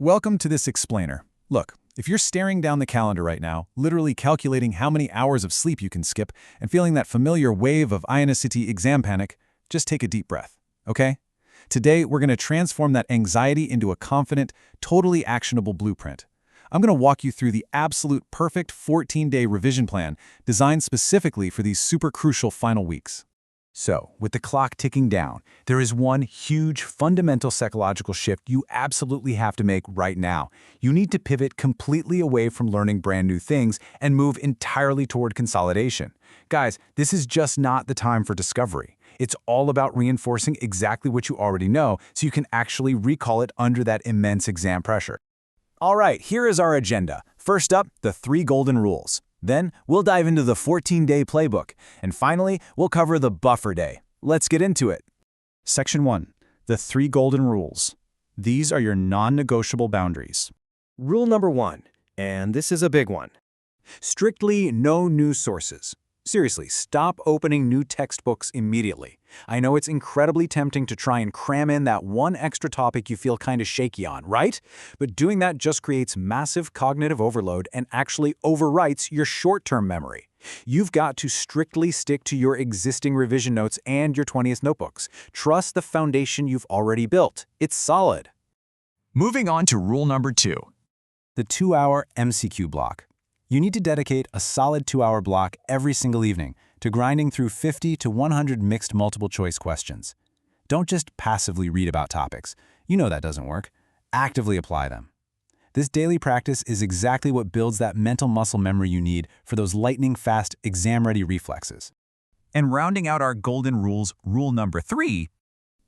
Welcome to this explainer. Look, if you're staring down the calendar right now, literally calculating how many hours of sleep you can skip and feeling that familiar wave of INICET exam panic, just take a deep breath, okay? Today, we're going to transform that anxiety into a confident, totally actionable blueprint. I'm going to walk you through the absolute perfect 14-day revision plan designed specifically for these super crucial final weeks. So, with the clock ticking down, there is one huge fundamental psychological shift you absolutely have to make right now. You need to pivot completely away from learning brand new things and move entirely toward consolidation. Guys, this is just not the time for discovery. It's all about reinforcing exactly what you already know so you can actually recall it under that immense exam pressure. All right, here is our agenda. First up, the 3 golden rules. Then, we'll dive into the 14-day playbook. And finally, we'll cover the buffer day. Let's get into it. Section 1. The 3 golden rules. These are your non-negotiable boundaries. Rule number 1, and this is a big one. Strictly no news sources. Seriously, stop opening new textbooks immediately. I know it's incredibly tempting to try and cram in that one extra topic you feel kind of shaky on, right? But doing that just creates massive cognitive overload and actually overwrites your short-term memory. You've got to strictly stick to your existing revision notes and your 20th notebooks. Trust the foundation you've already built. It's solid. Moving on to rule number 2. The 2-hour MCQ block. You need to dedicate a solid 2-hour block every single evening to grinding through 50 to 100 mixed multiple-choice questions. Don't just passively read about topics. You know that doesn't work. Actively apply them. This daily practice is exactly what builds that mental muscle memory you need for those lightning-fast, exam-ready reflexes. And rounding out our golden rules, rule number 3.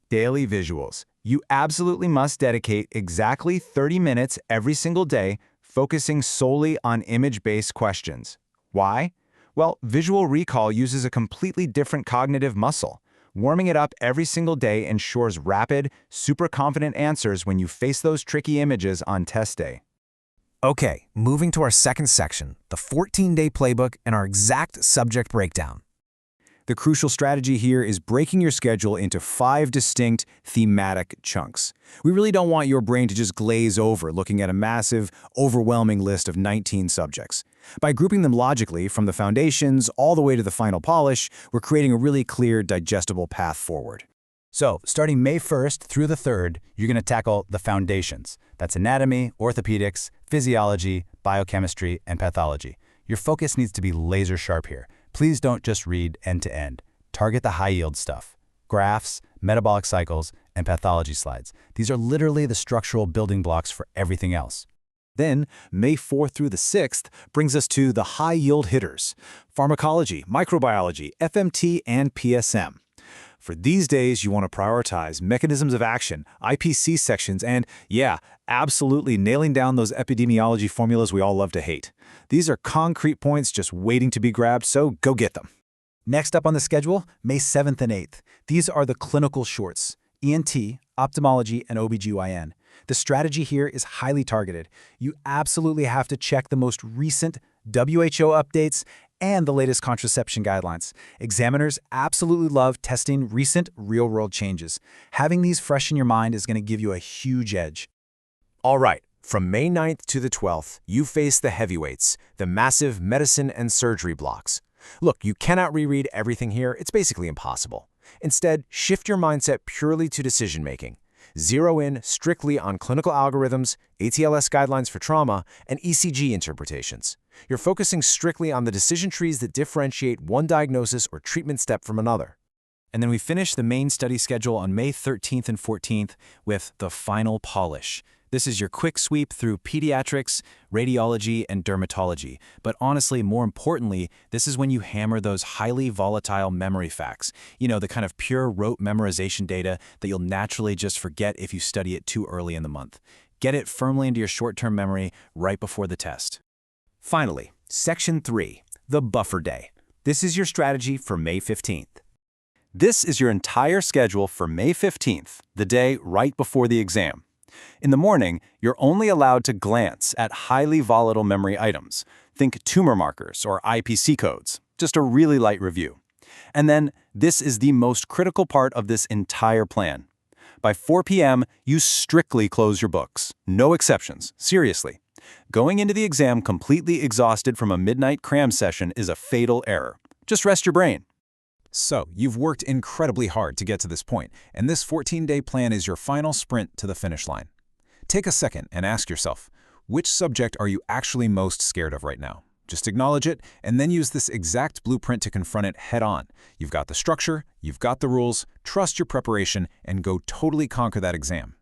Daily visuals. You absolutely must dedicate exactly 30 minutes every single day focusing solely on image-based questions. Why? Well, visual recall uses a completely different cognitive muscle. Warming it up every single day ensures rapid, super confident answers when you face those tricky images on test day. Okay, moving to our second section, the 14-day playbook and our exact subject breakdown. The crucial strategy here is breaking your schedule into 5 distinct thematic chunks. We really don't want your brain to just glaze over looking at a massive, overwhelming list of 19 subjects. By grouping them logically from the foundations all the way to the final polish, we're creating a really clear, digestible path forward. So, starting May 1st through the 3rd, you're going to tackle the foundations. That's anatomy, orthopedics, physiology, biochemistry, and pathology. Your focus needs to be laser sharp here. Please don't just read end-to-end. Target the high-yield stuff. Graphs, metabolic cycles, and pathology slides. These are literally the structural building blocks for everything else. Then, May 4th through the 6th brings us to the high-yield hitters: pharmacology, microbiology, FMT, and PSM. For these days, you want to prioritize mechanisms of action, IPC sections, and, yeah, absolutely nailing down those epidemiology formulas we all love to hate. These are concrete points just waiting to be grabbed, so go get them. Next up on the schedule, May 7th and 8th. These are the clinical shorts: ENT, ophthalmology, and OBGYN. The strategy here is highly targeted. You absolutely have to check the most recent WHO updates and the latest contraception guidelines. Examiners absolutely love testing recent real-world changes. Having these fresh in your mind is going to give you a huge edge. All right, from May 9th to the 12th, you face the heavyweights, the massive medicine and surgery blocks. Look, you cannot reread everything here. It's basically impossible. Instead, shift your mindset purely to decision-making. Zero in strictly on clinical algorithms, ATLS guidelines for trauma, and ECG interpretations. You're focusing strictly on the decision trees that differentiate one diagnosis or treatment step from another. And then we finish the main study schedule on May 13th and 14th with the final polish. This is your quick sweep through pediatrics, radiology, and dermatology. But honestly, more importantly, this is when you hammer those highly volatile memory facts. You know, the kind of pure rote memorization data that you'll naturally just forget if you study it too early in the month. Get it firmly into your short-term memory right before the test. Finally, Section 3, the buffer day. This is your strategy for May 15th. This is your entire schedule for May 15th, the day right before the exam. In the morning, you're only allowed to glance at highly volatile memory items. Think tumor markers or IPC codes, just a really light review. And then, this is the most critical part of this entire plan. By 4 p.m., you strictly close your books. No exceptions. Seriously. Going into the exam completely exhausted from a midnight cram session is a fatal error. Just rest your brain. So, you've worked incredibly hard to get to this point, and this 14-day plan is your final sprint to the finish line. Take a second and ask yourself, which subject are you actually most scared of right now? Just acknowledge it, and then use this exact blueprint to confront it head-on. You've got the structure, you've got the rules, trust your preparation, and go totally conquer that exam.